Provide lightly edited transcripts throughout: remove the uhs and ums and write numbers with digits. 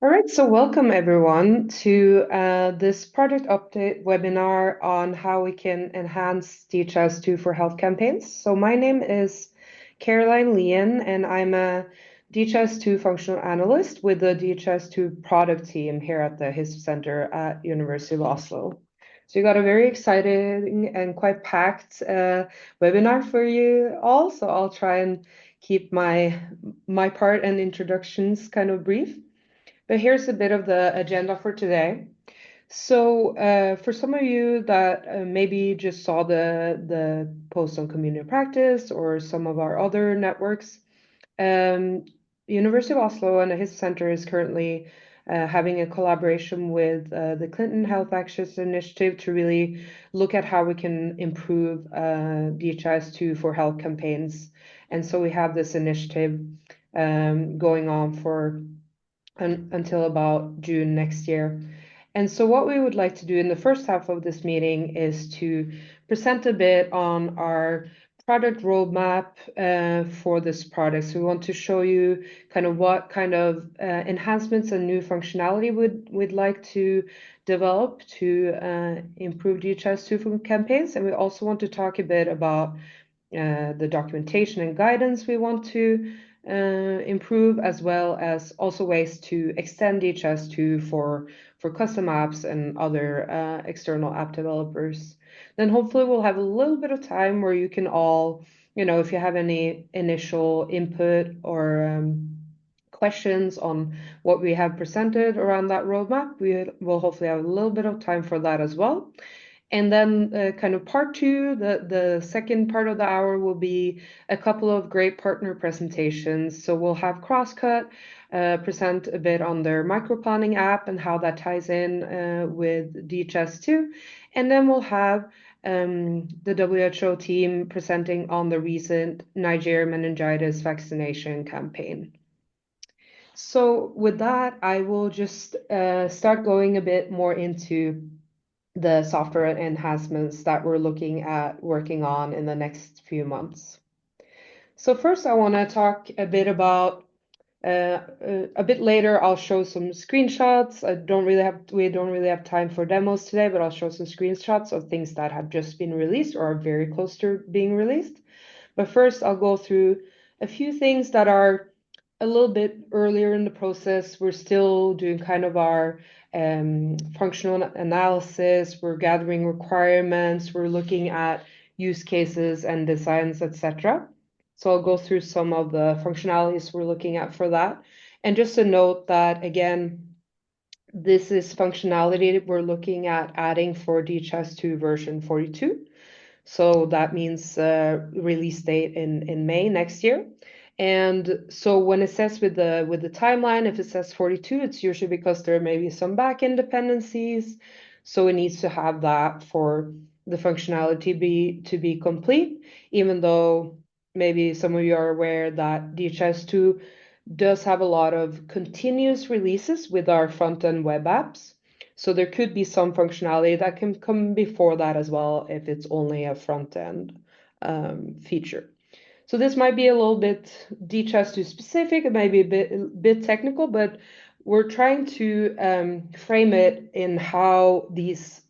All right, so welcome everyone to this project update webinar on how we can enhance DHIS2 for health campaigns. So my name is Caroline Leon, and I'm a DHIS2 functional analyst with the DHIS2 product team here at the HISP Center at University of Oslo. So you got a very exciting and quite packed webinar for you all. So I'll try and keep my part and introductions kind of brief. But here's a bit of the agenda for today. So for some of you that maybe just saw the post on community practice or some of our other networks, University of Oslo and the HISP Center is currently having a collaboration with the Clinton Health Access Initiative to really look at how we can improve DHIS2 for health campaigns. And so we have this initiative going on for until about June next year. And so what we would like to do in the first half of this meeting is to present a bit on our product roadmap for this product. So we want to show you kind of what kind of enhancements and new functionality we'd like to develop to improve DHIS2 for campaigns. And we also want to talk a bit about the documentation and guidance we want to improve, as well as also ways to extend DHIS2 for custom apps and other external app developers. Then hopefully we'll have a little bit of time where you can all, if you have any initial input or questions on what we have presented around that roadmap, we will hopefully have a little bit of time for that as well. And then kind of part two, the second part of the hour will be a couple of great partner presentations. So we'll have Crosscut present a bit on their microplanning app and how that ties in with DHIS2. And then we'll have the WHO team presenting on the recent Niger meningitis vaccination campaign. So with that, I will just start going a bit more into the software enhancements that we're looking at working on in the next few months. So first, I want to talk a bit about a bit later. I'll show some screenshots. We don't really have time for demos today, but I'll show some screenshots of things that have just been released or are very close to being released. But first, I'll go through a few things that are a little bit earlier in the process. We're still doing kind of our functional analysis. We're gathering requirements. We're looking at use cases and designs, etc. So I'll go through some of the functionalities we're looking at for that. And just a note that, again, this is functionality we're looking at adding for DHIS2 version 42. So that means release date in May next year. And so when it says with the timeline, if it says 42, it's usually because there may be some backend dependencies. So it needs to have that for the functionality to be complete, even though maybe some of you are aware that DHIS2 does have a lot of continuous releases with our front-end web apps. So there could be some functionality that can come before that as well if it's only a front-end feature. So this might be a little bit DHIS2 specific, it might be a bit technical, but we're trying to frame it in how these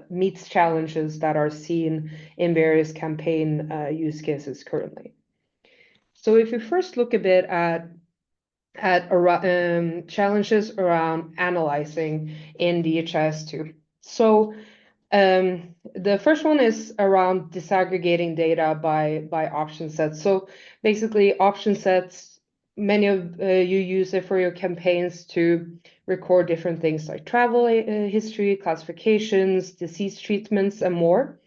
meets challenges that are seen in various campaign use cases currently. So if we first look a bit at challenges around analyzing in DHIS2. So the first one is around disaggregating data by option sets. So basically option sets, many of you use it for your campaigns to record different things like travel history, classifications, disease treatments, and more.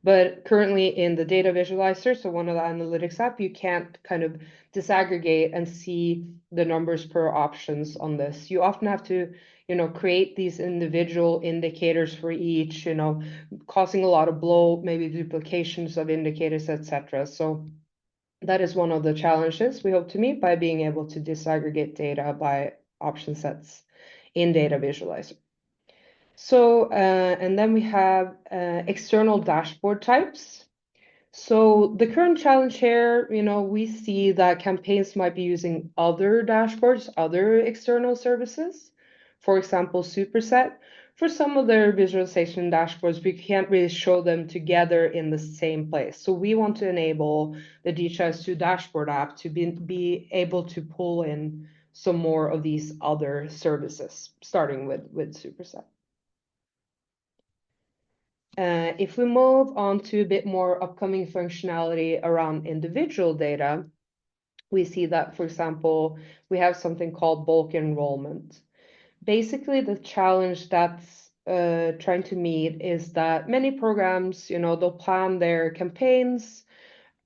But currently in the data visualizer, so one of the analytics app, you can't kind of disaggregate and see the numbers per options on this. You often have to, create these individual indicators for each, causing a lot of bloat, maybe duplications of indicators, etc. So that is one of the challenges we hope to meet by being able to disaggregate data by option sets in data visualizer. So, and then we have external dashboard types. So the current challenge here, we see that campaigns might be using other dashboards, other external services. for example, Superset. For some of their visualization dashboards, we can't really show them together in the same place. So we want to enable the DHIS2 dashboard app to be able to pull in some more of these other services, starting with Superset. If we move on to a bit more upcoming functionality around individual data, we see that, for example, we have something called bulk enrollment. Basically, the challenge that's trying to meet is that many programs, they'll plan their campaigns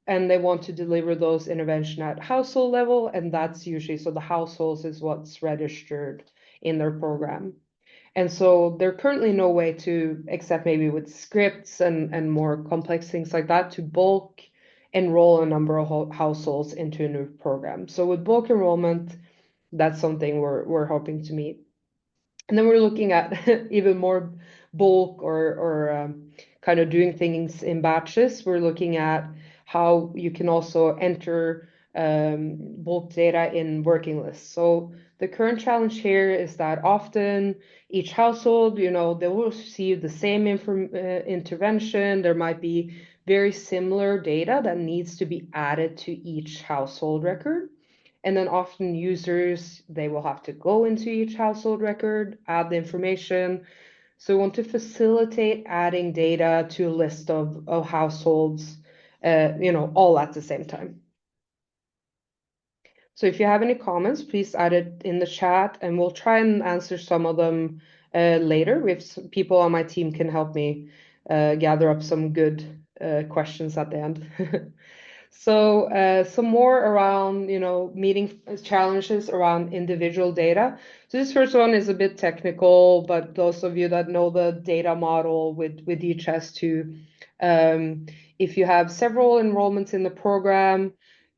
and they want to deliver those intervention at household level, and that's usually, so the households is what's registered in their program. And so there currently no way to, except maybe with scripts and more complex things like that, to bulk enroll a number of households into a new program. So with bulk enrollment, that's something we're hoping to meet. And then we're looking at even more bulk or kind of doing things in batches. We're looking at how you can also enter bulk data in working lists. So the current challenge here is that often each household, they will receive the same intervention. There might be very similar data that needs to be added to each household record. And then often users, they will have to go into each household record, add the information. So we want to facilitate adding data to a list of households, all at the same time. So if you have any comments, please add it in the chat and we'll try and answer some of them later. If people on my team can help me gather up some good questions at the end. So some more around, meeting challenges around individual data. So this first one is a bit technical, but those of you that know the data model with DHIS2, if you have several enrollments in the program,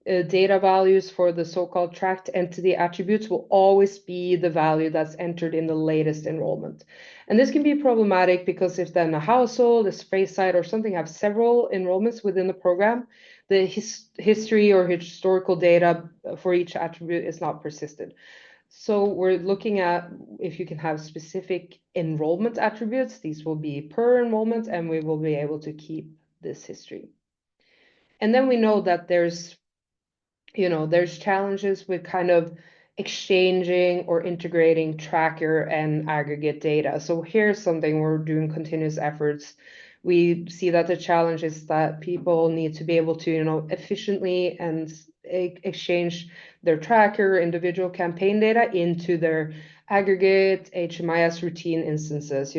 data values for the so-called tracked entity attributes will always be the value that's entered in the latest enrollment. And this can be problematic because if then a household, a spray site, or something have several enrollments within the program, the history or historical data for each attribute is not persisted. So we're looking at if you can have specific enrollment attributes. These will be per enrollment, and we will be able to keep this history. And then we know that there's challenges with kind of exchanging or integrating tracker and aggregate data. So here's something we're doing continuous efforts. We see that the challenge is that people need to be able to, efficiently and exchange their tracker, individual campaign data into their aggregate HMIS routine instances,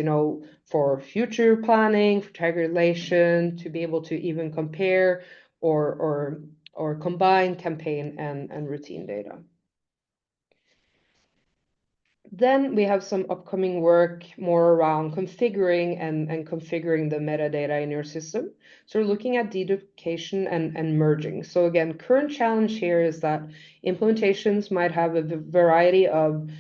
for future planning, for triangulation, to be able to even compare or combine campaign and routine data. Then we have some upcoming work more around configuring and configuring the metadata in your system. So we're looking at deduplication and merging. So again, current challenge here is that implementations might have a variety of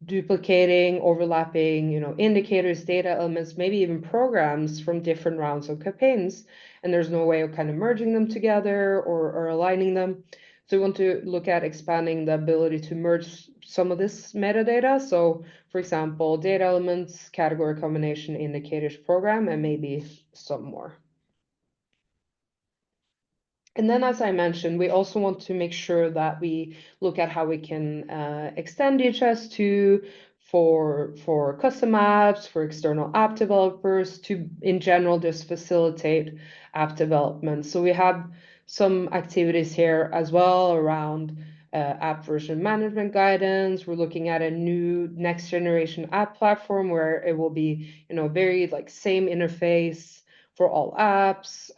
duplicating, overlapping, indicators, data elements, maybe even programs from different rounds of campaigns. And there's no way of kind of merging them together or aligning them. So we want to look at expanding the ability to merge some of this metadata. So for example, data elements, category combination, indicators, program, and maybe some more. And then, as I mentioned, we also want to make sure that we look at how we can extend DHIS2 for custom apps, for external app developers, to in general just facilitate app development. So we have some activities here as well around app version management guidance. We're looking at a new next generation app platform where it will be, very like same interface for all apps,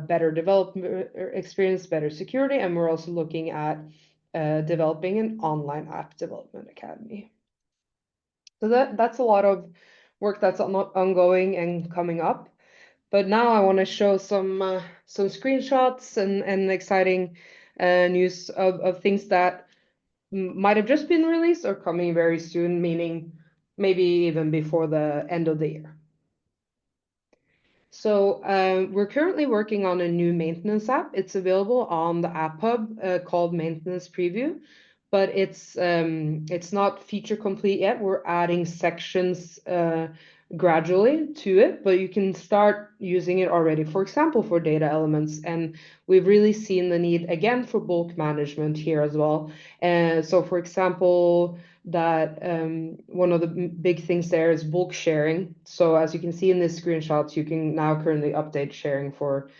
better development experience, better security, and we're also looking at developing an online app development academy. So that's a lot of work that's ongoing and coming up. But now I want to show some screenshots and exciting news of things that might have just been released or coming very soon, meaning maybe even before the end of the year. So we're currently working on a new maintenance app. It's available on the App Hub called Maintenance Preview. but it's not feature complete yet. We're adding sections gradually to it, but you can start using it already, for example, for data elements. And we've really seen the need again for bulk management here as well. And so, for example, that one of the big things there is bulk sharing. So as you can see in this screenshot, you can now currently update sharing for,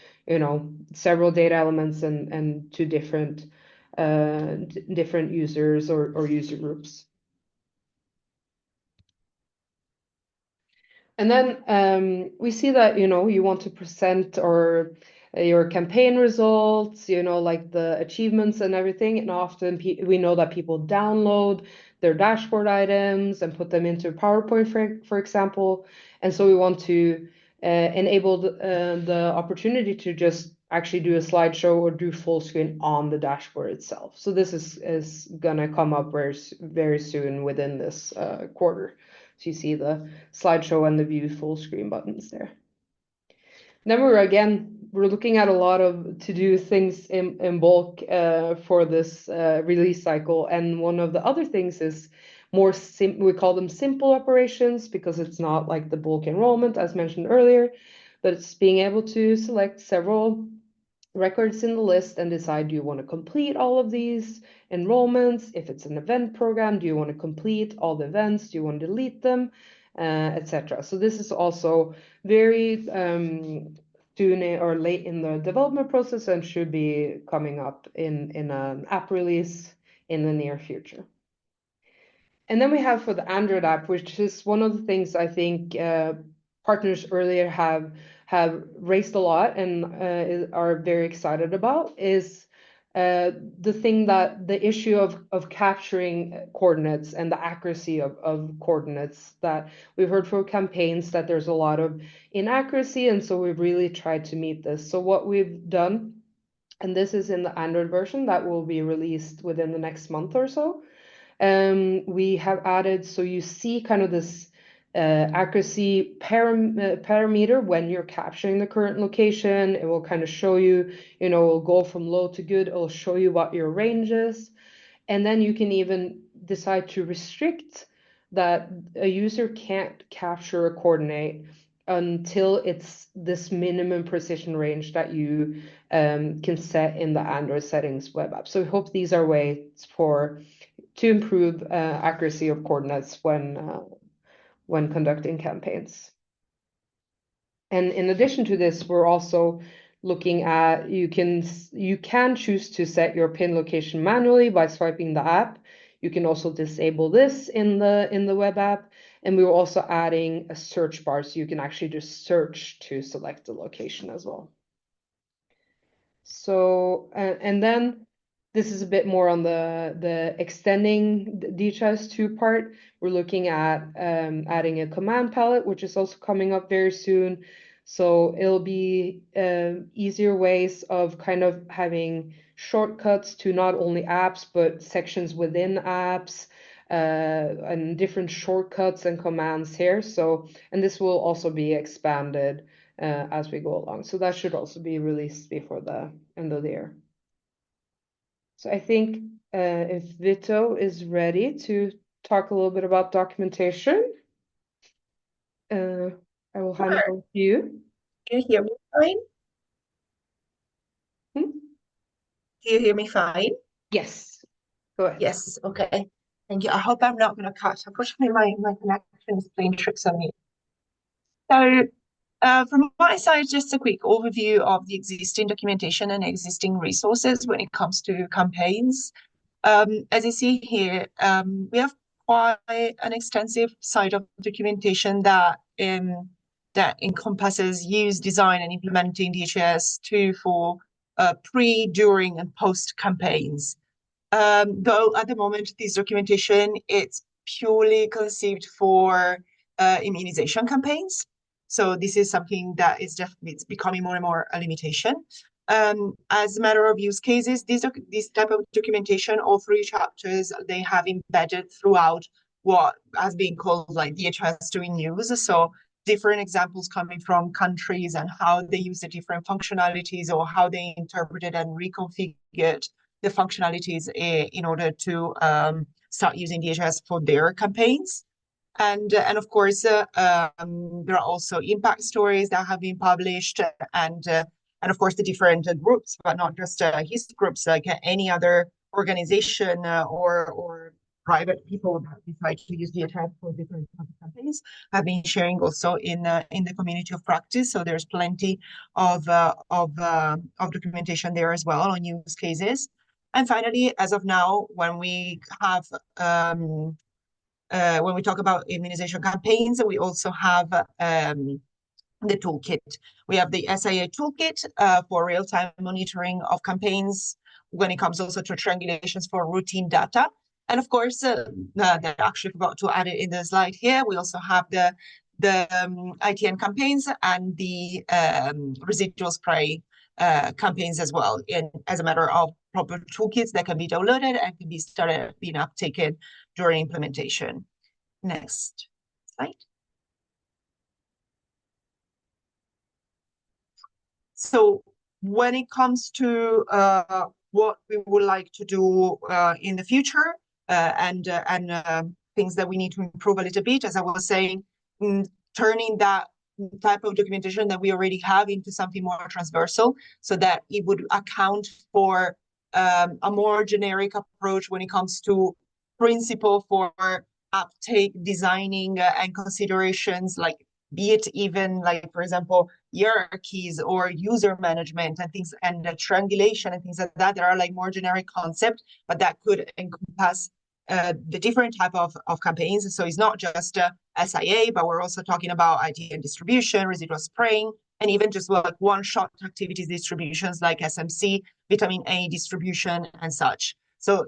several data elements and to different users or user groups. And then we see that, you want to present or your campaign results, like the achievements and everything. And often we know that people download their dashboard items and put them into PowerPoint, for example. And so we want to enable the opportunity to just actually do a slideshow or do full screen on the dashboard itself. So this is going to come up very soon within this quarter. So you see the slideshow and the view full screen buttons there. Then we're looking at a lot of to do things in bulk for this release cycle. And one of the other things is we call them simple operations because it's not like the bulk enrollment as mentioned earlier, but it's being able to select several records in the list and decide, do you want to complete all of these enrollments? If it's an event program, do you want to complete all the events? Do you want to delete them? Etc. So this is also very soon or late in the development process and should be coming up in an app release in the near future. And then we have for the Android app, which is one of the things I think partners earlier have raised a lot and are very excited about, is the issue of capturing coordinates and the accuracy of coordinates, that we've heard from campaigns that there's a lot of inaccuracy, and so we've really tried to meet this. So what we've done, and this is in the Android version that will be released within the next month or so, we have added, so you see kind of this accuracy parameter when you're capturing the current location. It will kind of show you, it'll go from low to good. It'll show you what your range is. And then you can even decide to restrict that a user can't capture a coordinate until it's this minimum precision range that you can set in the Android settings web app. So I hope these are ways to improve accuracy of coordinates when conducting campaigns. And in addition to this, we're also looking at, you can choose to set your pin location manually by swiping the app. You can also disable this in the web app. And we were also adding a search bar, so you can actually just search to select the location as well. So, and then this is a bit more on the extending the DHIS2 part. We're looking at adding a command palette, which is also coming up very soon. So it'll be easier ways of kind of having shortcuts to not only apps, but sections within apps, and different shortcuts and commands here. So, and this will also be expanded as we go along. So that should also be released before the end of the year. So I think if Vito is ready to talk a little bit about documentation, I will hand it over to you. Do you hear me fine? Hmm? Do you hear me fine? Yes, go ahead. Yes, okay. Thank you. I hope I'm not going to cut. Unfortunately, my connection is playing tricks on me. So, from my side, just a quick overview of the existing documentation and existing resources when it comes to campaigns. As you see here, we have quite an extensive site of documentation that encompasses use, design, and implementing DHIS2 for pre, during, and post campaigns. Though at the moment, this documentation it's purely conceived for immunization campaigns. So this is something that is definitely it's becoming more and more a limitation. As a matter of use cases, this type of documentation, all three chapters, they have embedded throughout what has been called like DHIS2 in use. So different examples coming from countries and how they use the different functionalities or how they interpreted and reconfigured the functionalities in order to start using DHIS for their campaigns. And of course, there are also impact stories that have been published, and of course the different groups, but not just HISP groups, like any other organization or private people that decide to use DHIS for different campaigns have been sharing also in the community of practice. So there's plenty of documentation there as well on use cases. And finally, as of now, when we have when we talk about immunization campaigns, we also have the toolkit. We have the SIA toolkit for real-time monitoring of campaigns when it comes also to triangulations for routine data. And of course, I actually forgot to add it in the slide here. We also have the ITN campaigns and the residual spray campaigns as well, as a matter of proper toolkits that can be downloaded and can be started being uptaken during implementation. Next slide. So when it comes to what we would like to do in the future and things that we need to improve a little bit, as I was saying, turning that type of documentation that we already have into something more transversal, so that it would account for a more generic approach when it comes to principle for uptake, designing, and considerations, like be it even like, for example, hierarchies or user management and things, and the triangulation and things like that. There are like more generic concepts, but that could encompass the different type of campaigns. So it's not just SIA, but we're also talking about ITN distribution, residual spraying, and even just like one-shot activities distributions like SMC, vitamin A distribution, and such. So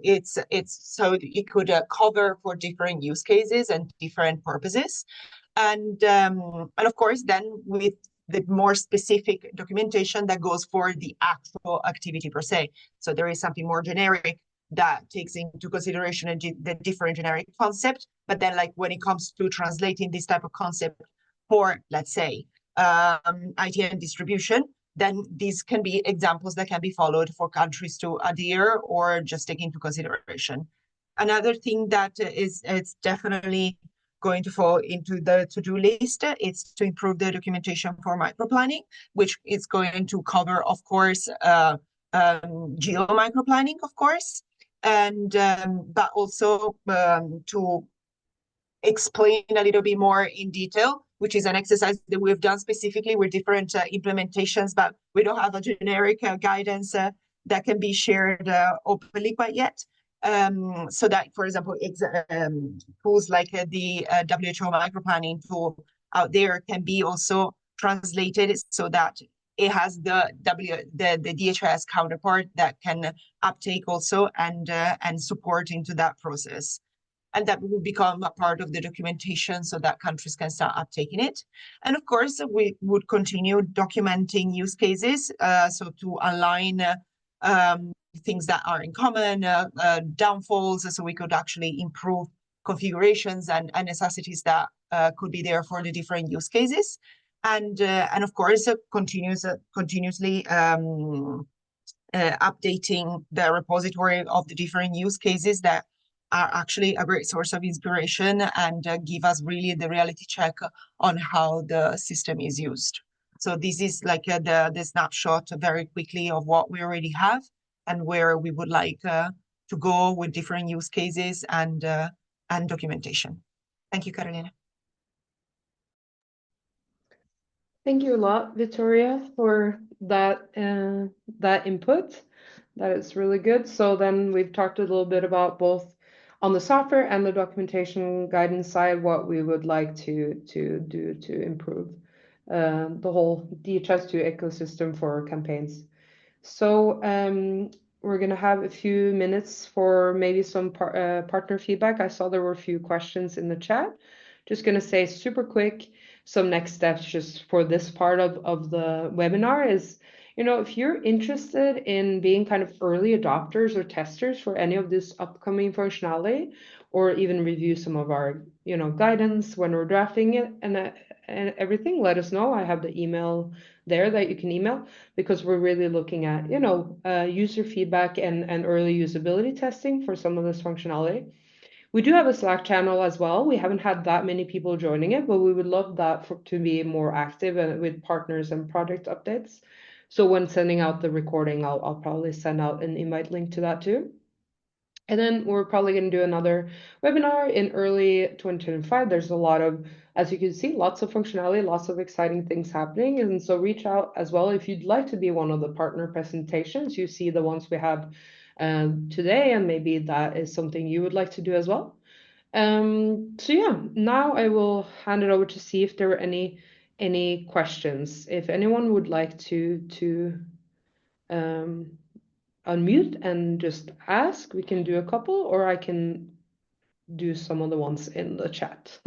so it could cover for different use cases and different purposes, and of course then with the more specific documentation that goes for the actual activity per se. So there is something more generic that takes into consideration the different generic concept, but then like when it comes to translating this type of concept for, let's say, ITN distribution, then these can be examples that can be followed for countries to adhere or just take into consideration. Another thing that it's definitely going to fall into the to-do list is to improve the documentation for microplanning, which is going to cover, of course, geo-microplanning, of course, and but also to explain a little bit more in detail, which is an exercise that we've done specifically with different implementations, but we don't have a generic guidance that can be shared openly quite yet. So that, for example, tools like the WHO microplanning tool out there can be also translated so that it has the DHIS counterpart that can uptake also and support into that process. And that will become a part of the documentation so that countries can start uptaking it. And of course, we would continue documenting use cases, so to align things that are in common, downfalls, so we could actually improve configurations and necessities that could be there for the different use cases. And of course, continuously updating the repository of the different use cases that are actually a great source of inspiration and give us really the reality check on how the system is used. So this is like the snapshot very quickly of what we already have and where we would like to go with different use cases and documentation. Thank you, Carolina. Thank you a lot, Vittoria, for that input. That is really good. So then we've talked a little bit about both on the software and the documentation guidance side, what we would like to do to improve the whole DHIS2 ecosystem for campaigns. So we're going to have a few minutes for maybe some partner feedback. I saw there were a few questions in the chat. Just going to say super quick, some next steps just for this part of the webinar is if you're interested in being kind of early adopters or testers for any of this upcoming functionality, or even review some of our, guidance when we're drafting it and everything, let us know. I have the email there that you can email, because we're really looking at, user feedback and early usability testing for some of this functionality. We do have a Slack channel as well. We haven't had that many people joining it, but we would love that to be more active and with partners and project updates. So when sending out the recording, I'll probably send out an invite link to that too. And then we're probably going to do another webinar in early 2025. There's a lot of, as you can see, lots of functionality, lots of exciting things happening. And so reach out as well if you'd like to be one of the partner presentations. You see the ones we have today, and maybe that is something you would like to do as well. So yeah, now I will hand it over to see if there are any questions. If anyone would like to unmute and just ask, we can do a couple, or I can do some of the ones in the chat.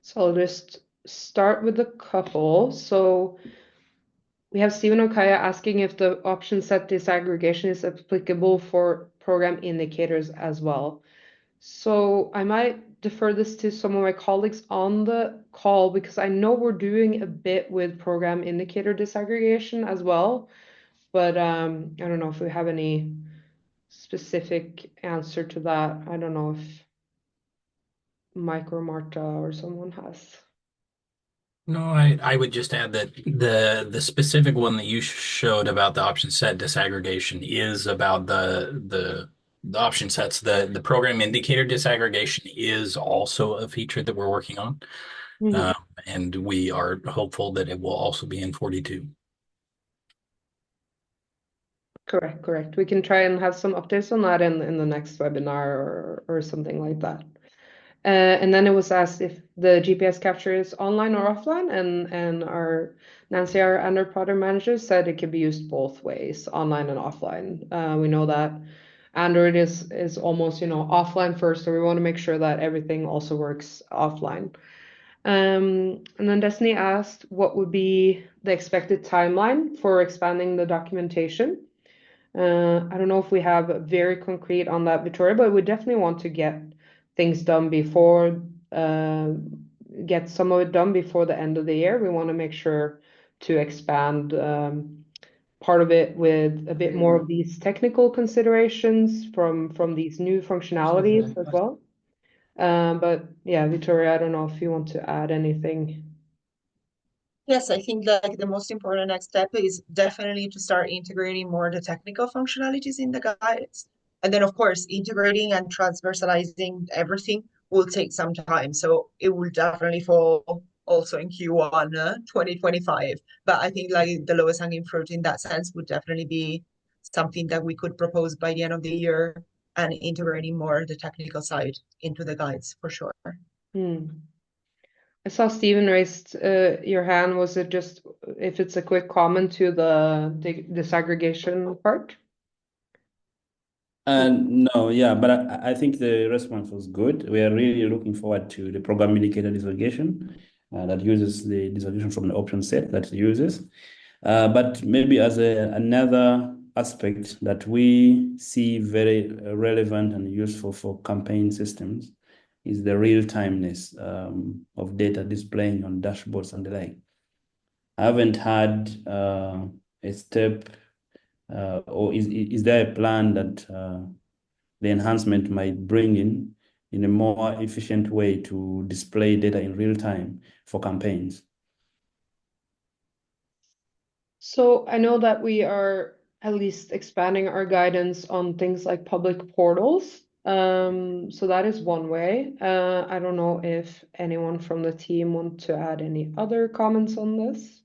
So I'll just start with a couple. So we have Stephen Okaya asking if the option set disaggregation is applicable for program indicators as well. So I might defer this to some of my colleagues on the call, because I know we're doing a bit with program indicator disaggregation as well, but I don't know if we have any specific answer to that. I don't know if Mike or Marta or someone has. No, I would just add that the specific one that you showed about the option set disaggregation is about the option sets. The program indicator disaggregation is also a feature that we're working on, Mhm. and we are hopeful that it will also be in 42. Correct. We can try and have some updates on that in the next webinar or something like that. And then it was asked if the GPS capture is online or offline, and our Nancy, our Android product manager, said it can be used both ways, online and offline. We know that Android is almost, offline first, so we want to make sure that everything also works offline. And then Destiny asked what would be the expected timeline for expanding the documentation. I don't know if we have very concrete on that, Victoria, but we definitely want to get things done get some of it done before the end of the year. We want to make sure to expand part of it with a bit more of these technical considerations from these new functionalities as well. But yeah, Victoria, I don't know if you want to add anything. Yes, I think like the most important next step is definitely to start integrating more of the technical functionalities in the guides. And then, of course, integrating and transversalizing everything will take some time. So it will definitely fall also in Q1 2025. But I think like the lowest hanging fruit in that sense would definitely be something that we could propose by the end of the year, and integrating more the technical side into the guides for sure. I saw Stephen raised your hand. Was it just if it's a quick comment to the disaggregation part? No, yeah, but I think the response was good. We are really looking forward to the program indicator disaggregation that uses the disaggregation from the option set that it uses. But maybe as another aspect that we see very relevant and useful for campaign systems is the real-timeness of data displaying on dashboards and the like. I haven't had a step or is there a plan that the enhancement might bring in a more efficient way to display data in real time for campaigns? So I know that we are at least expanding our guidance on things like public portals. So that is one way. I don't know if anyone from the team want to add any other comments on this.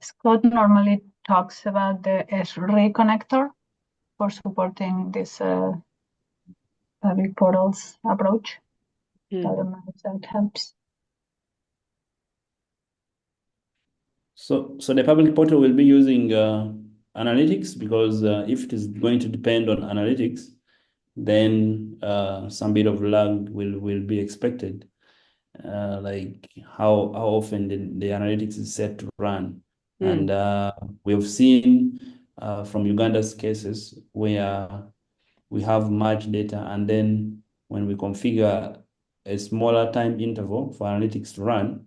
Scott normally talks about the S-Ray connector for supporting this public portals approach. I don't know if that helps. So the public portal will be using analytics, because if it is going to depend on analytics, then some bit of lag will be expected. Like how often the analytics is set to run. And we've seen from Uganda's cases where we have much data, and then when we configure a smaller time interval for analytics to run,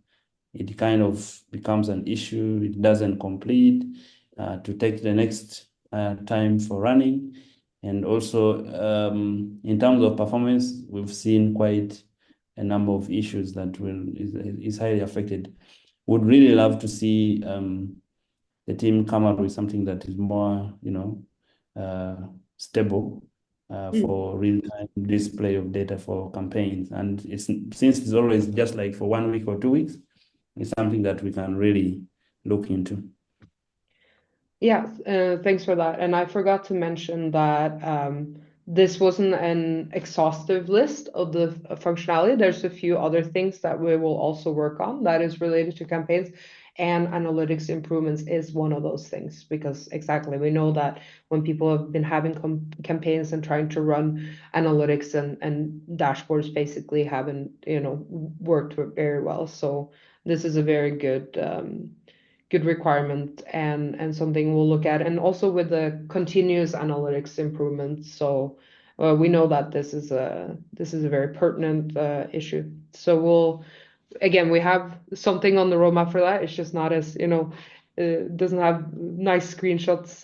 it kind of becomes an issue. It doesn't complete to take the next time for running. And also in terms of performance, we've seen quite a number of issues that is highly affected. Would really love to see the team come up with something that is more, stable for real-time display of data for campaigns. And since it's always just like for 1 week or 2 weeks, it's something that we can really look into. Yeah, thanks for that. And I forgot to mention that this wasn't an exhaustive list of the functionality. There's a few other things that we will also work on that is related to campaigns, and analytics improvements is one of those things, because exactly we know that when people have been having campaigns and trying to run analytics and dashboards basically haven't, worked very well. So this is a very good requirement and something we'll look at, and also with the continuous analytics improvements. So we know that this is a very pertinent issue. So we have something on the roadmap for that. It's just not as doesn't have nice screenshots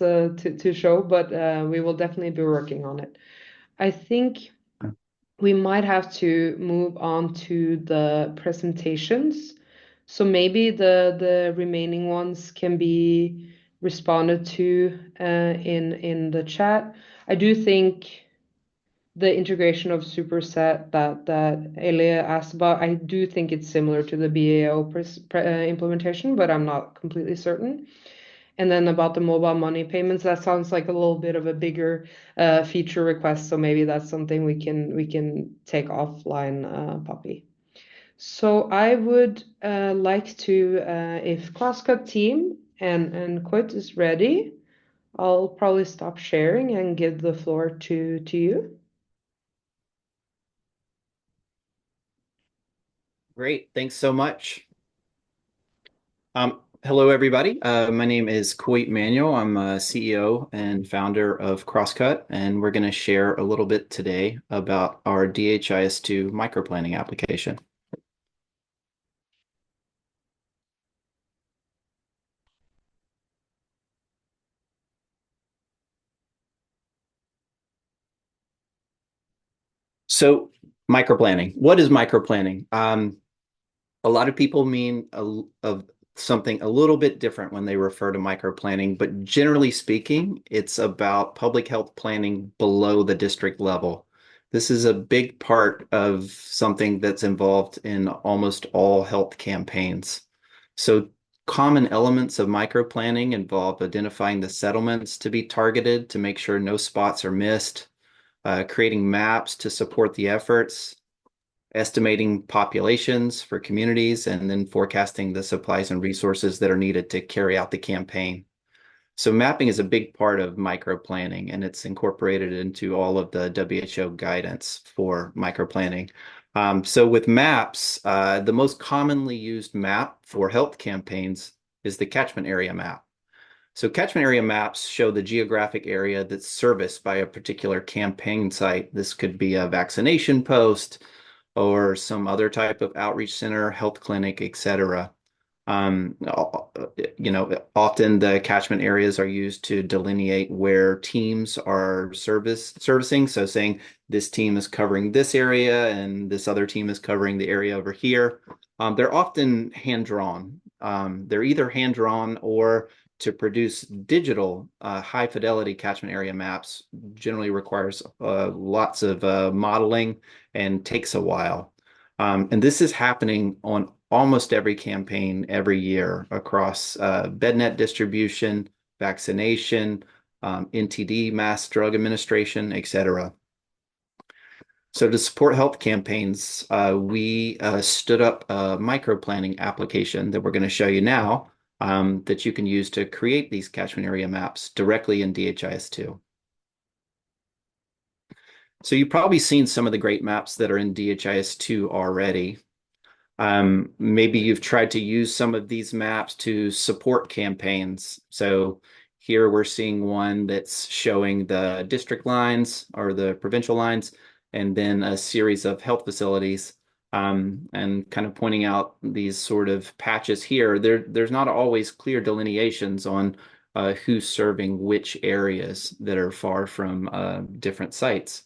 to show, but we will definitely be working on it. I think we might have to move on to the presentations. So maybe the remaining ones can be responded to in the chat. I do think the integration of superset that Elia asked about, I do think it's similar to the BAO implementation, but I'm not completely certain. And then about the mobile money payments, that sounds like a little bit of a bigger feature request. So maybe that's something we can take offline, Poppy. So I would like to, if Crosscut team and Quit is ready, I'll probably stop sharing and give the floor to you. Great, thanks so much. Hello, everybody. My name is Coit Manuel. I'm a CEO and founder of Crosscut, and we're going to share a little bit today about our DHIS2 microplanning application. So microplanning, what is microplanning? A lot of people mean of something a little bit different when they refer to microplanning, but generally speaking, it's about public health planning below the district level. This is a big part of something that's involved in almost all health campaigns. So common elements of microplanning involve identifying the settlements to be targeted to make sure no spots are missed, creating maps to support the efforts, estimating populations for communities, and then forecasting the supplies and resources that are needed to carry out the campaign. So mapping is a big part of microplanning, and it's incorporated into all of the WHO guidance for microplanning. So with maps, the most commonly used map for health campaigns is the catchment area map. So catchment area maps show the geographic area that's serviced by a particular campaign site. This could be a vaccination post or some other type of outreach center, health clinic, etc. Often the catchment areas are used to delineate where teams are servicing. So saying this team is covering this area and this other team is covering the area over here. They're often hand-drawn. They're either hand-drawn or to produce digital high fidelity catchment area maps generally requires lots of modeling and takes a while. And this is happening on almost every campaign every year across BedNet distribution, vaccination, NTD, mass drug administration, etc. So to support health campaigns, we stood up a microplanning application that we're going to show you now that you can use to create these catchment area maps directly in DHIS2. So you've probably seen some of the great maps that are in DHIS2 already. Maybe you've tried to use some of these maps to support campaigns. So here we're seeing one that's showing the district lines or the provincial lines, and then a series of health facilities, and kind of pointing out these sort of patches here. There's not always clear delineations on who's serving which areas that are far from different sites.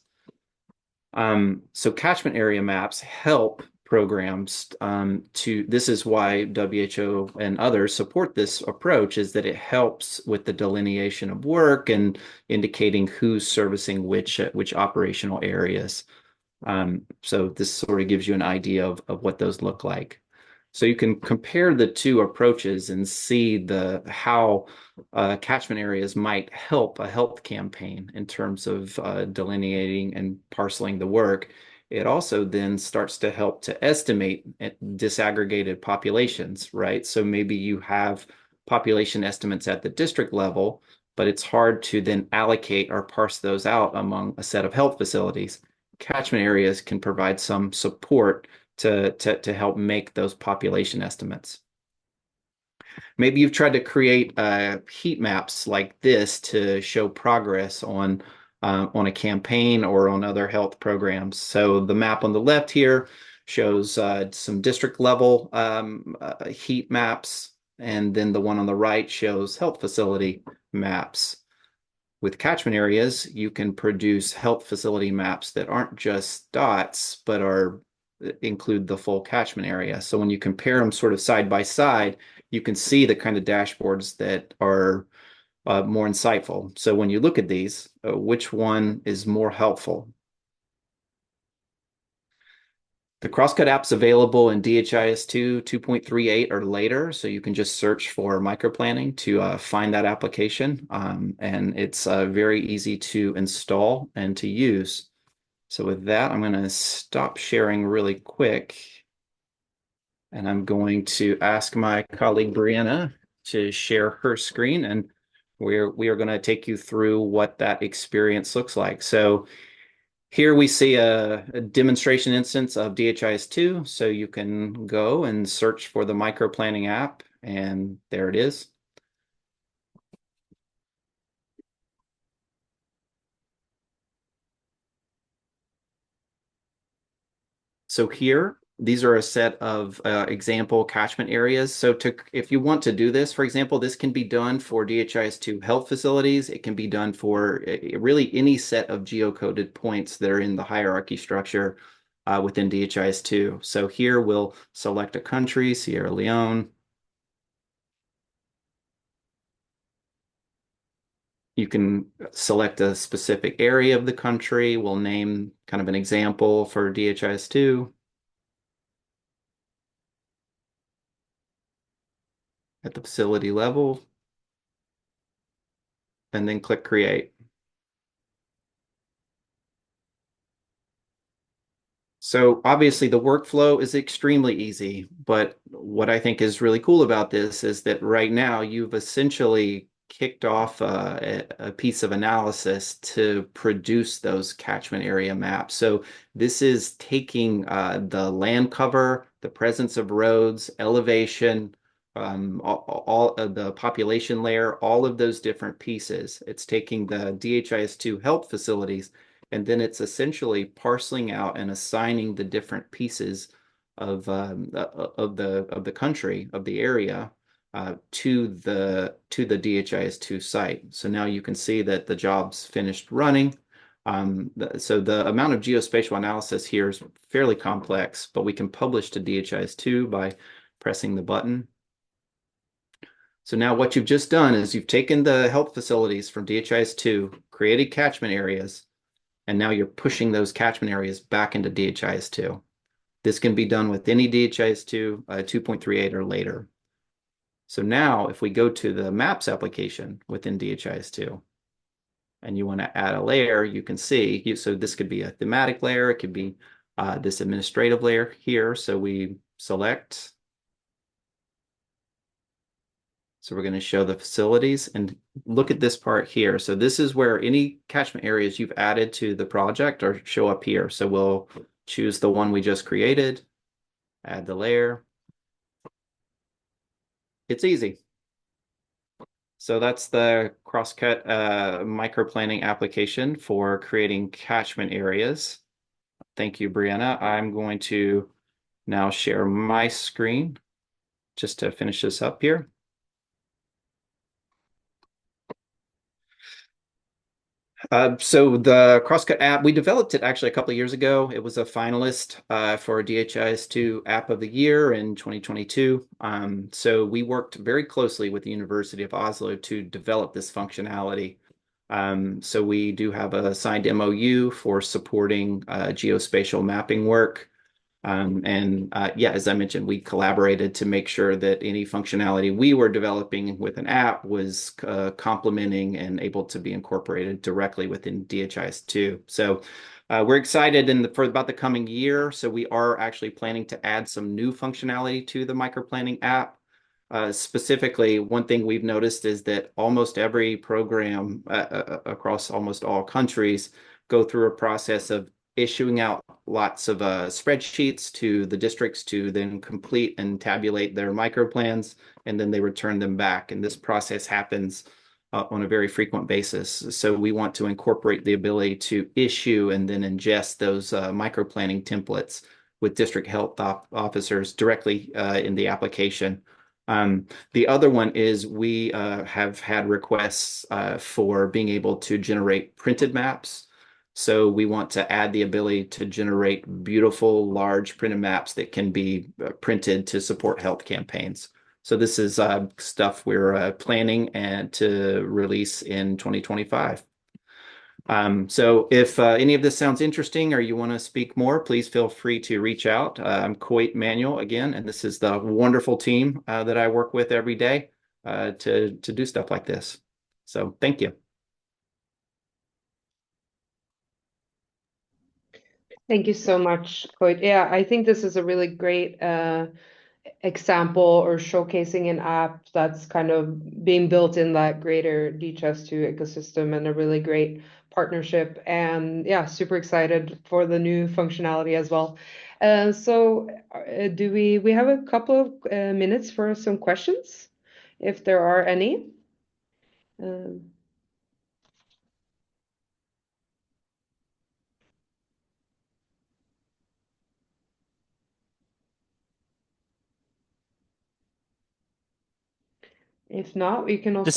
So catchment area maps help programs this is why WHO and others support this approach, is that it helps with the delineation of work and indicating who's servicing which operational areas. So this sort of gives you an idea of what those look like. So you can compare the two approaches and see how catchment areas might help a health campaign in terms of delineating and parceling the work. It also then starts to help to estimate disaggregated populations, right? So maybe you have population estimates at the district level, but it's hard to then allocate or parse those out among a set of health facilities. Catchment areas can provide some support to help make those population estimates. Maybe you've tried to create heat maps like this to show progress on a campaign or on other health programs. So the map on the left here shows some district level heat maps, and then the one on the right shows health facility maps. With catchment areas, you can produce health facility maps that aren't just dots, but include the full catchment area. So when you compare them sort of side by side, you can see the kind of dashboards that are more insightful. So when you look at these, which one is more helpful? The Crosscut app's available in DHIS2 2.38 or later, so you can just search for microplanning to find that application, and it's very easy to install and to use. So with that, I'm going to stop sharing really quick, and I'm going to ask my colleague Brianna to share her screen, and we are going to take you through what that experience looks like. So here we see a demonstration instance of DHIS2, so you can go and search for the microplanning app, and there it is. So here, these are a set of example catchment areas. So if you want to do this, for example, this can be done for DHIS2 health facilities. It can be done for really any set of geocoded points that are in the hierarchy structure within DHIS2. So here we'll select a country, Sierra Leone. You can select a specific area of the country. We'll name kind of an example for DHIS2. At the facility level, and then click Create. So obviously the workflow is extremely easy, but what I think is really cool about this is that right now you've essentially kicked off a piece of analysis to produce those catchment area maps. So this is taking the land cover, the presence of roads, elevation, all of the population layer, all of those different pieces. It's taking the DHIS2 health facilities, and then it's essentially parceling out and assigning the different pieces of the country, of the area, to the DHIS2 site. So now you can see that the job's finished running. So the amount of geospatial analysis here is fairly complex, but we can publish to DHIS2 by pressing the button. So now what you've just done is you've taken the health facilities from DHIS2, created catchment areas, and now you're pushing those catchment areas back into DHIS2. This can be done with any DHIS2 2.38 or later. So now if we go to the maps application within DHIS2, and you want to add a layer, you can see, so this could be a thematic layer, it could be this administrative layer here. So we select. So we're going to show the facilities and look at this part here. So this is where any catchment areas you've added to the project or show up here. So we'll choose the one we just created, add the layer. It's easy. So that's the Crosscut microplanning application for creating catchment areas. Thank you, Brianna. I'm going to now share my screen just to finish this up here. So the Crosscut app, we developed it actually a couple of years ago. It was a finalist for DHIS2 App of the Year in 2022. So we worked very closely with the University of Oslo to develop this functionality. So we do have a signed MOU for supporting geospatial mapping work. Yeah, as I mentioned, we collaborated to make sure that any functionality we were developing with an app was complementing and able to be incorporated directly within DHIS2. So we're excited for about the coming year. So we are actually planning to add some new functionality to the microplanning app. Specifically, one thing we've noticed is that almost every program across almost all countries go through a process of issuing out lots of spreadsheets to the districts to then complete and tabulate their microplans, and then they return them back. And this process happens on a very frequent basis. So we want to incorporate the ability to issue and then ingest those microplanning templates with district health officers directly in the application. The other one is we have had requests for being able to generate printed maps. So we want to add the ability to generate beautiful, large printed maps that can be printed to support health campaigns. So this is stuff we're planning and to release in 2025. So if any of this sounds interesting or you want to speak more, please feel free to reach out. I'm Coit Manuel again, and this is the wonderful team that I work with every day to do stuff like this. So thank you. Thank you so much, Coit. Yeah, I think this is a really great example or showcasing an app that's kind of being built in that greater DHIS2 ecosystem, and a really great partnership. And yeah, super excited for the new functionality as well. So do we have a couple of minutes for some questions, if there are any? If not, we can also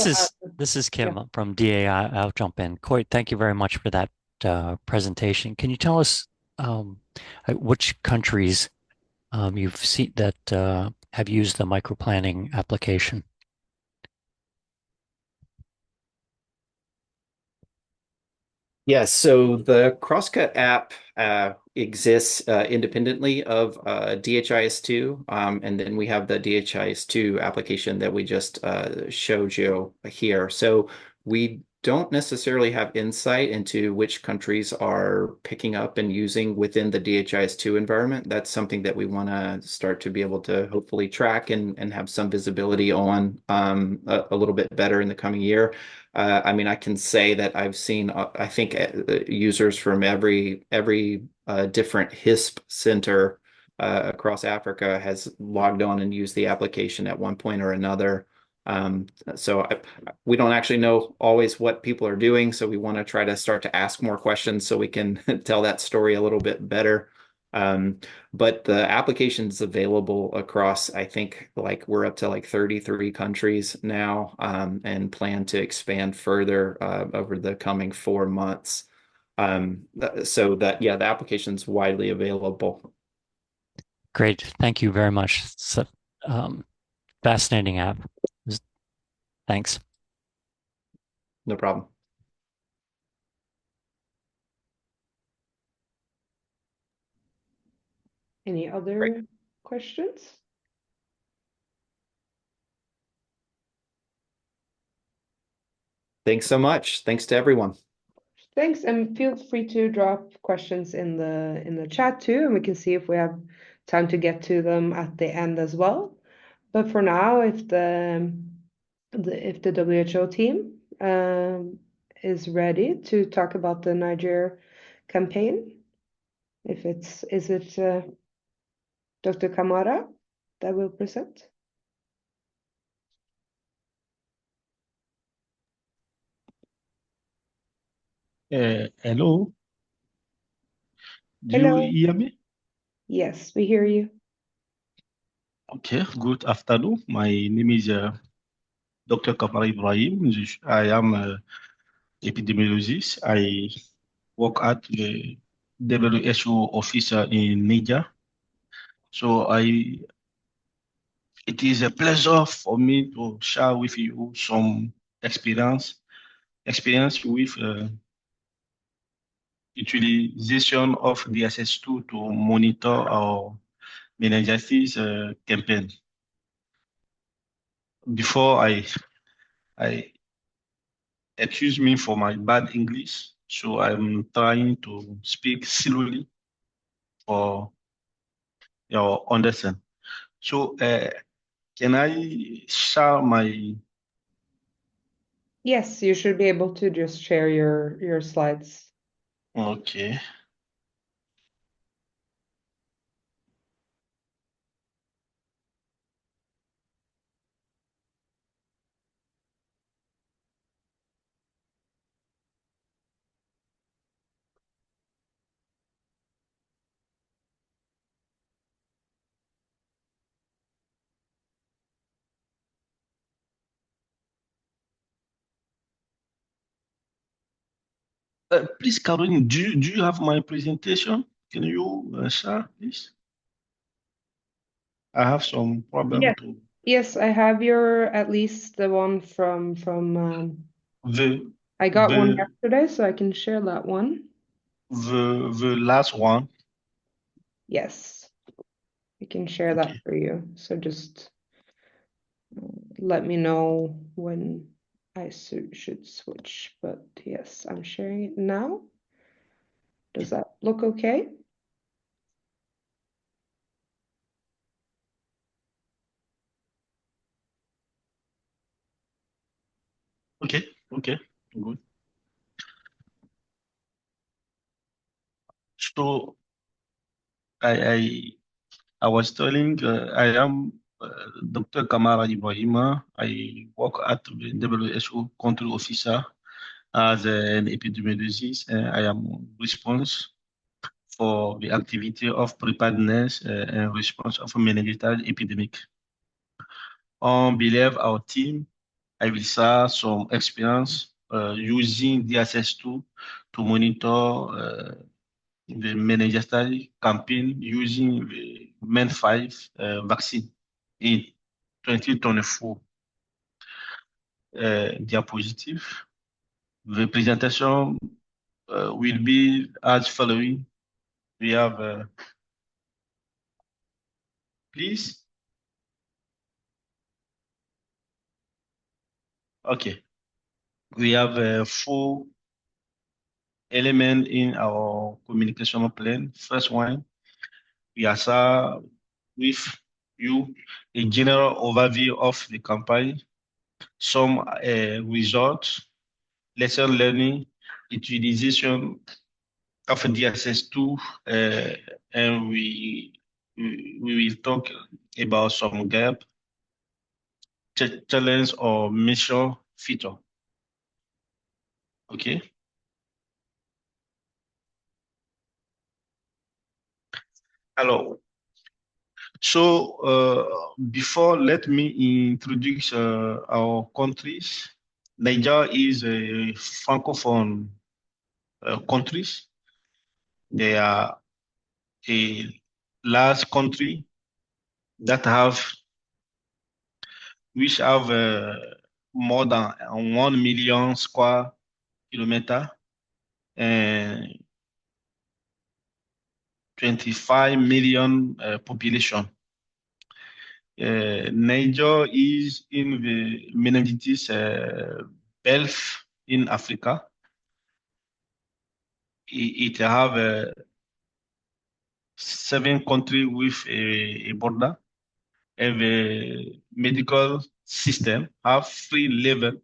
This is Kim yeah. from DA. I'll jump in. Coit, thank you very much for that presentation. Can you tell us which countries you've seen that have used the microplanning application? Yes, so the Crosscut app exists independently of DHIS2, and then we have the DHIS2 application that we just showed you here. So we don't necessarily have insight into which countries are picking up and using within the DHIS2 environment. That's something that we want to start to be able to hopefully track and have some visibility on a little bit better in the coming year. I mean, I can say that I've seen, I think, users from every different HISP center across Africa has logged on and used the application at one point or another. So we don't actually know always what people are doing, so we want to try to start to ask more questions so we can tell that story a little bit better. But the application's available across, I think, like we're up to like 33 countries now, and plan to expand further over the coming 4 months. So that, yeah, the application's widely available. Great, thank you very much. It's a fascinating app. Thanks. No problem. Any other questions? Thanks so much. Thanks to everyone. Thanks, and feel free to drop questions in the chat too, and we can see if we have time to get to them at the end as well. But for now, if if the WHO team is ready to talk about the Niger campaign. Is it Dr. Kamara that will present? Hello, do you Hello. hear me? Yes, we hear you. Okay, good afternoon. My name is Dr. Kamara Ibrahim. I am an epidemiologist. I work at the WHO office in Niger. So it is a pleasure for me to share with you some experience with utilization of DHIS2 to monitor our meningitis campaign. Before I excuse me for my bad English, so I'm trying to speak slowly for your understand. So can I share my Yes, you should be able to just share your slides. okay. Please, Caroline, do you have my presentation? Can you share, please? I have some problem Yes. to Yes, I have at least the one from the I got one the yesterday, so I can share that one. the last one. Yes, I can share that Okay. for you. So just let me know when I should switch. But yes, I'm sharing it now. Does that look okay? Okay. Okay. Good. So I I I was telling I am Dr. Kamara Ibrahima. I work at the WHO country officer as an epidemiologist. I am responsible for the activity of preparedness and response of a meningitis epidemic. On behalf of our team, I will share some experience using DSS2 to monitor the meningitis campaign using the MEN5 vaccine in 2024. Diapositive. The presentation will be as following. We have, please. Okay. We have four elements in our communication plan. First one, we are share with you a general overview of the campaign, some results, lesson learning, utilization of DSS2, and we will talk about some gap, challenge or mission feature. Okay. Alors, so before, let me introduce our countries. Niger is a francophone countries. They are a large country that which have more than 1 million square kilometer and 25 million population. Niger is in the meningitis belt in Africa. It have 7 countries with a border, have a medical system have three levels: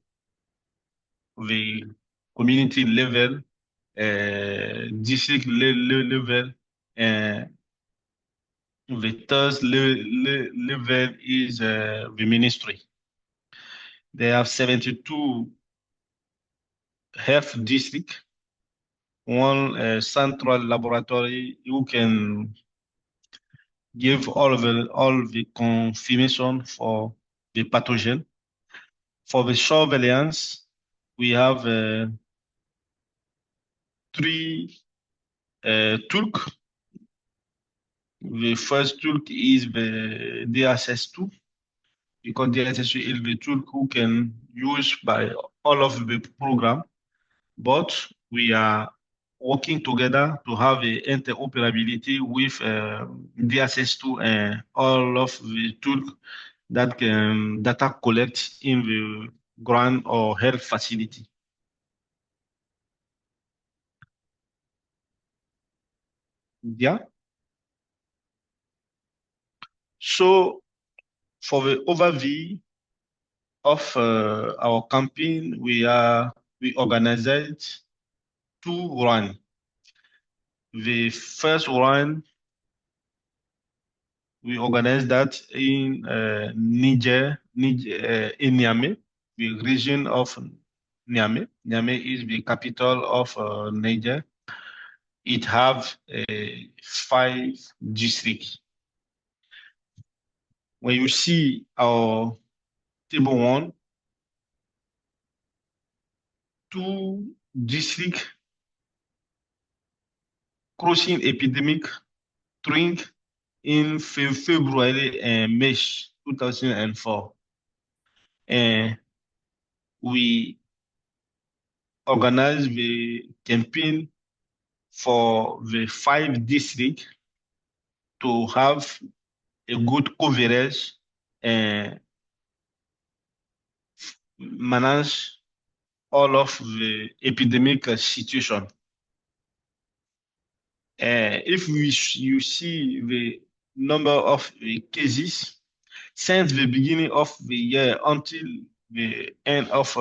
the community level, district level, and the third level is the ministry. They have 72 health district, one central laboratory who can give all the confirmation for the pathogen. For the surveillance, we have three tools. The first tool is the DHIS2, because DHIS2 is the tool who can use by all of the program, but we are working together to have a interoperability with DHIS2 and all of the tools that can data collect in the ground or health facility. Yeah. So for the overview of our campaign, we organized two runs. The first one, we organized that in Niger, in Niamey, the region of Niamey. Niamey is the capital of Niger. It have 5 districts. When you see our table 1, 2 districts crossing epidemic during in February and March 2004. And we organized the campaign for the 5 districts to have a good coverage and manage all of the epidemic situation. If you see the number of cases since the beginning of the year until the end of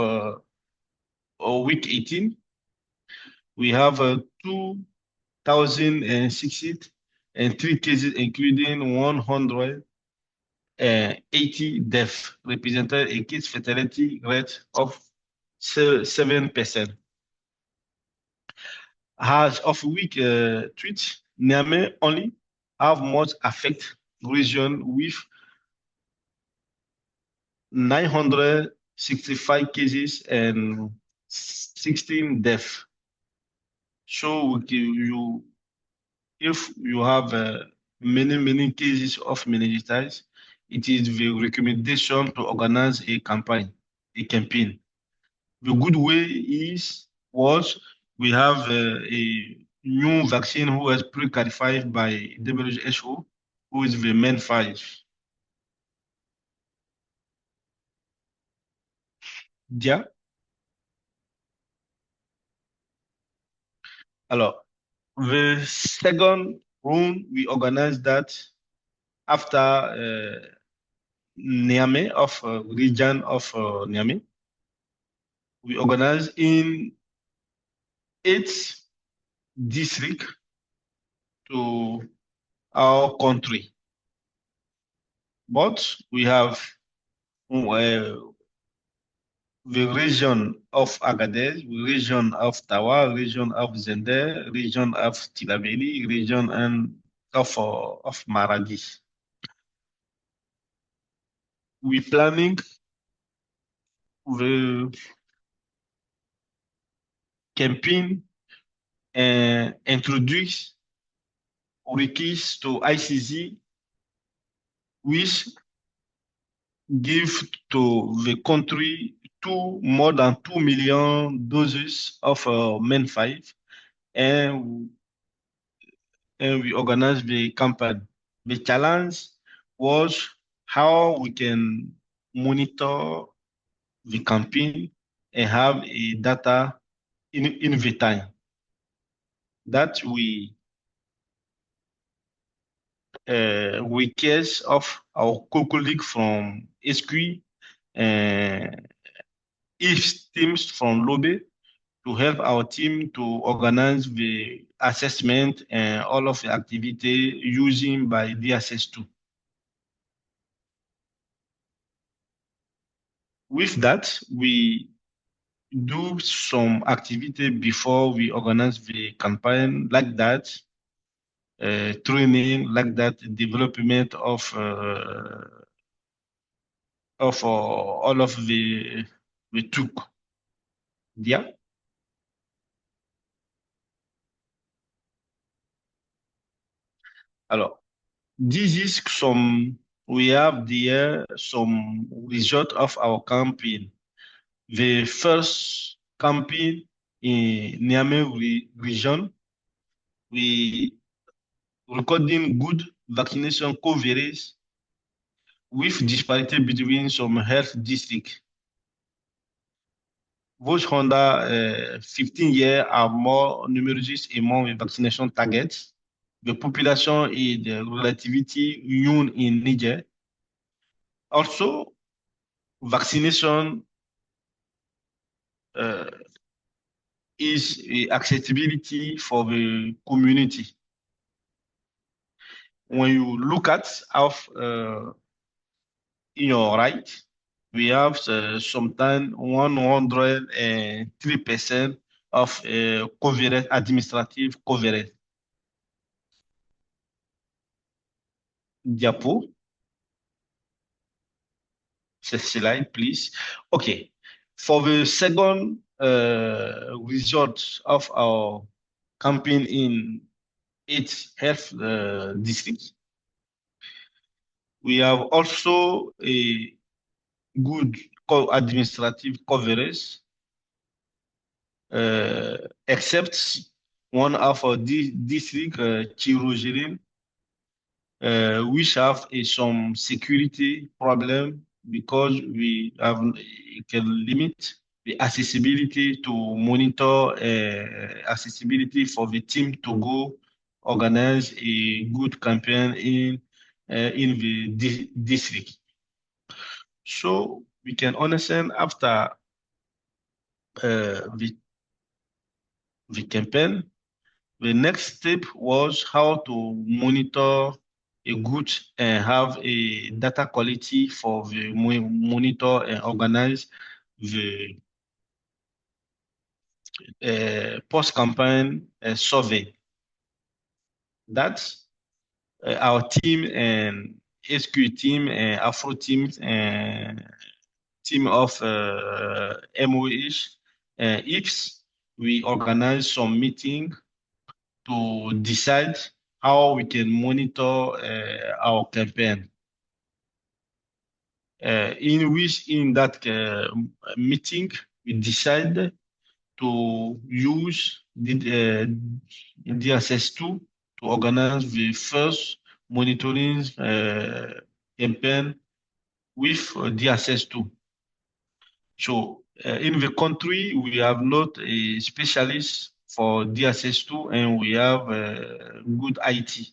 week 18, we have 2,063 cases, including 180 deaths, represented a case fatality rate of 7%. As of week 20, Niamey only have most affected region with 965 cases and 16 deaths. So if you have many cases of meningitis, it is the recommendation to organize a campaign. The good way was we have a new vaccine who was pre-qualified by WHO, who is the main 5. Yeah. Alors, the second round, we organized that after Niamey, of region of Niamey. We organized in 8 districts to our country. But we have the region of Agadez, region of Tawa, region of Zender, region of Tilabeli, region of Maradi. We planning the campaign and introduce requests to ICZ, which give to the country more than 2 million doses of main 5, and we organized the campaign. The challenge was how we can monitor the campaign and have a data in the time that we request of our colleague from SQ IFS teams from Lobe to help our team to organize the assessment and all of the activity using by DHIS2. With that, we do some activity before we organize the campaign, like that, training, like that, development of all of the took. Yeah. Alors, this is some, we have there some result of our campaign. The first campaign in Niamey region, we recording good vaccination coverage with disparity between some health districts. Those under 15 years are more numerous among the vaccination targets. The population is relatively young in Niger. Also, vaccination is accessibility for the community. When you look at of in your right, we have sometimes 103% of coverage, administrative coverage. Diapo. Slide, please. Okay. For the second result of our campaign in 8 health districts, we have also a good administrative coverage, except one of our district, Chirurgerin, which have some security problem because we have can limit the accessibility to monitor accessibility for the team to go organize a good campaign in the district. So we can understand after the campaign, the next step was how to monitor a good and have a data quality for the monitor and organize the post-campaign survey. That's our team and SQ team and Afro teams and team of MOH and IFS. We organize some meeting to decide how we can monitor our campaign. In that meeting, we decided to use the DHIS2 to organize the first monitoring campaign with DHIS2. So in the country, we have not a specialist for DHIS2 and we have good IT.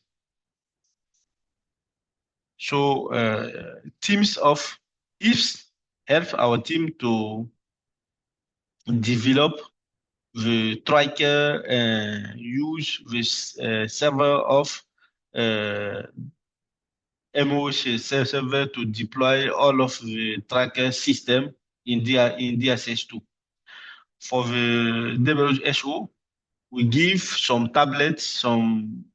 So teams of IFS help our team to develop the tracker and use this server of MOH server to deploy all of the tracker system in DHIS2. For the WHO, we give some tablets, some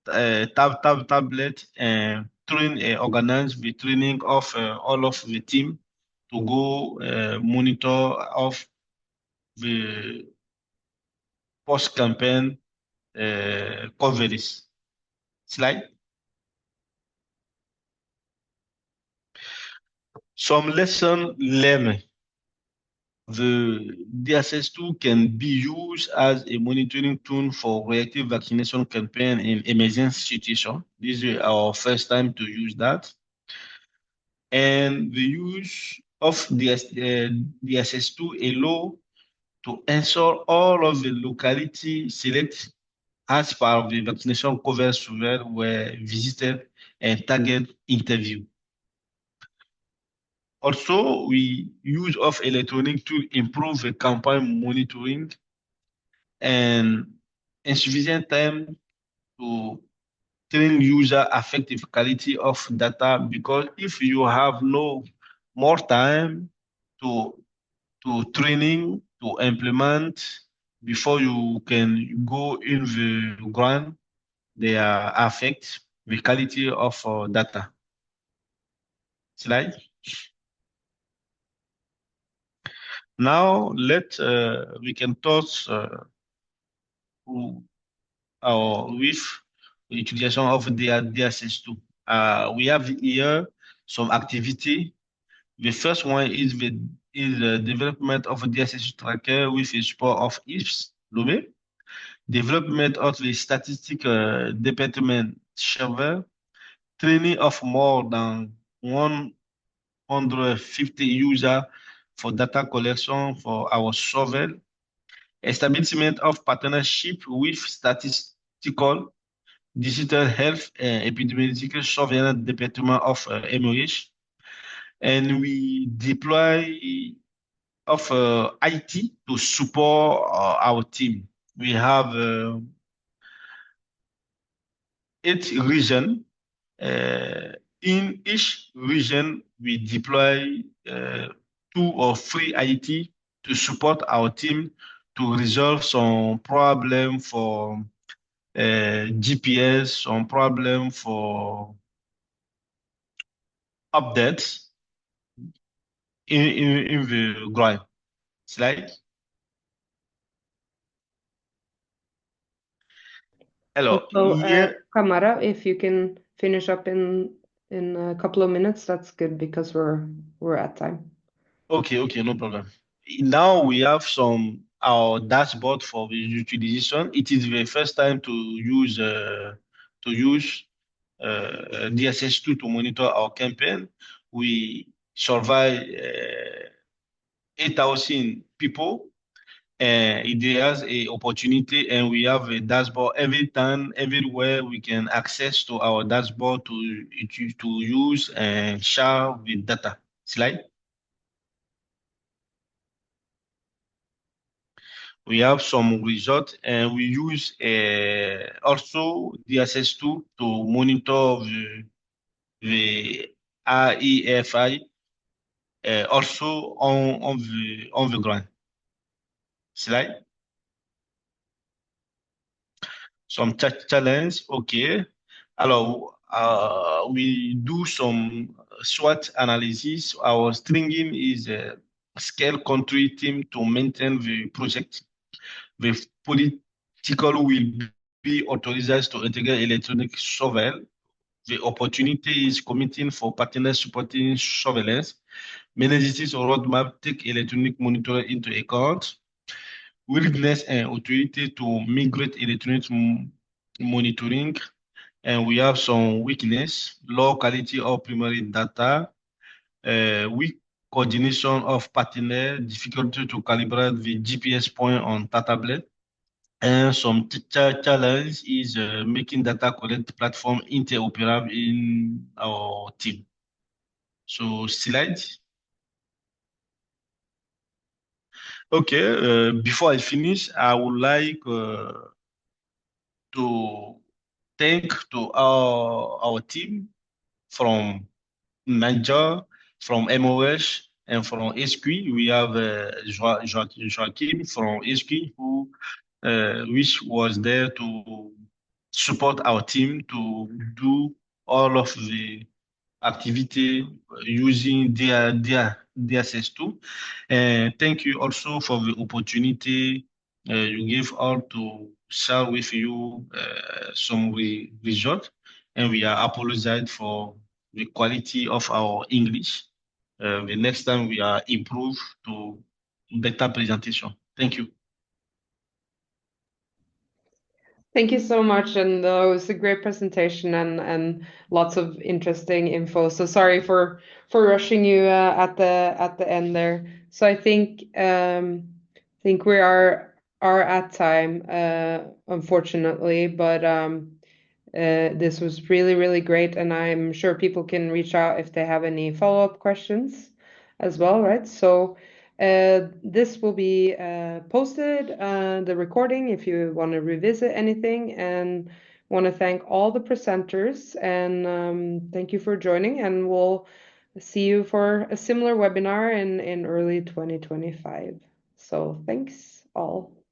tablet and train organize the training of all of the team to go monitor of the post-campaign coverage. Slide. Some lesson learned. The DHIS2 can be used as a monitoring tool for reactive vaccination campaign in emergency situation. This is our first time to use that. And the use of DHIS2 allow to ensure all of the locality select as part of the vaccination coverage survey were visited and target interview. Also, we use of electronic to improve the campaign monitoring and insufficient time to train user effective quality of data, because if you have no more time to training to implement before you can go in the ground, they affect the quality of data. Slide. Now we can touch with the utilization of the DHIS2. We have here some activity. The first one is the development of a DHIS2 tracker with the support of HISP, development of the statistic department server, training of more than 150 users for data collection for our survey, establishment of partnership with statistical, digital health, and epidemiological surveillance department of MOH, and we deploy of IT to support our team. We have 8 regions. In each region, we deploy 2 or 3 IT to support our team to resolve some problem for GPS, some problem for updates in the ground. Slide. Alors, So, here, Kamara, if you can finish up in a couple of minutes, that's good because we're at time. okay, no problem. Now we have our dashboard for the utilization. It is the first time to use DSS2 to monitor our campaign. We survey 8,000 people. It has a opportunity, and we have a dashboard every time, everywhere we can access to our dashboard to use and share the data. Slide. We have some results, and we use also DSS2 to monitor the REFI also on the ground. Slide. Some challenge, okay. Alors, we do some SWOT analysis. Our stringing is a scale country team to maintain the project. The political will be authorized to integrate electronic surveillance. The opportunity is committing for partners supporting surveillance. Meningitis or roadmap take electronic monitoring into account. Willingness and authority to migrate electronic monitoring. And we have some weakness, low quality of primary data, weak coordination of partner, difficulty to calibrate the GPS point on tablet. And some challenge is making data collect platform interoperable in our team. So slide. Okay, before I finish, I would like to thank to our team from Niger, from MOH, and from HQ. We have Joachim from HQ who which was there to support our team to do all of the activity using DSS2. And thank you also for the opportunity you give all to share with you some results. And we are apologize for the quality of our English. The next time we are improve to better presentation. Thank you. Thank you so much, and it was a great presentation and lots of interesting info. So sorry for rushing you at the end there. So I think we are at time, unfortunately, but this was really great, and I'm sure people can reach out if they have any follow-up questions. as well, right? So this will be posted, the recording, if you want to revisit anything, and want to thank all the presenters, and thank you for joining, and we'll see you for a similar webinar in early 2025. So thanks all.